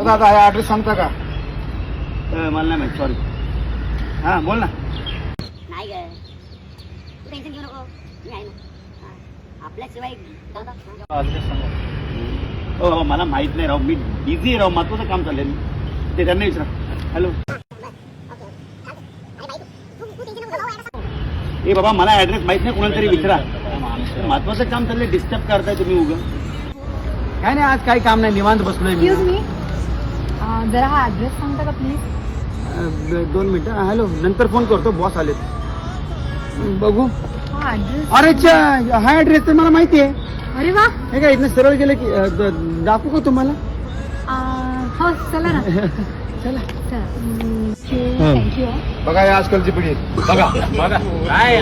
दादा ऍड्रेस सांगता का? मला नाही माहित, सॉरी. हा बोल ना. नाही ग, तू टेन्शन घेऊ नको, मी आहे ना. आपल्याशिवाय हो बाबा, मला माहित नाही राव, मी बिझी आहे राव, महत्वाचं काम चाललंय. ते त्यांना विचारा. हॅलो. ए बाबा, मला ऍड्रेस माहित नाही, कोणाला तरी विचारा. महत्वाचं काम चाललंय, डिस्टर्ब करताय तुम्ही उगं. काय नाही, आज काही काम नाही, निवांत बसलोय मी. एक्सक्यूज मी, जरा हा ऍड्रेस सांगता का प्लीज? 2 मिनिटं. हॅलो, नंतर फोन करतो, बॉस आलेत. बघू. हा ऍड्रेस. अरे हा ऍड्रेस तर मला माहिती आहे. अरे वा. हे काय इथनं सरळ गेलं की दाखवू का तुम्हाला? हो चला ना. चला. थँक्यू. बघा या आजकालची पिढी. बघा बघा काय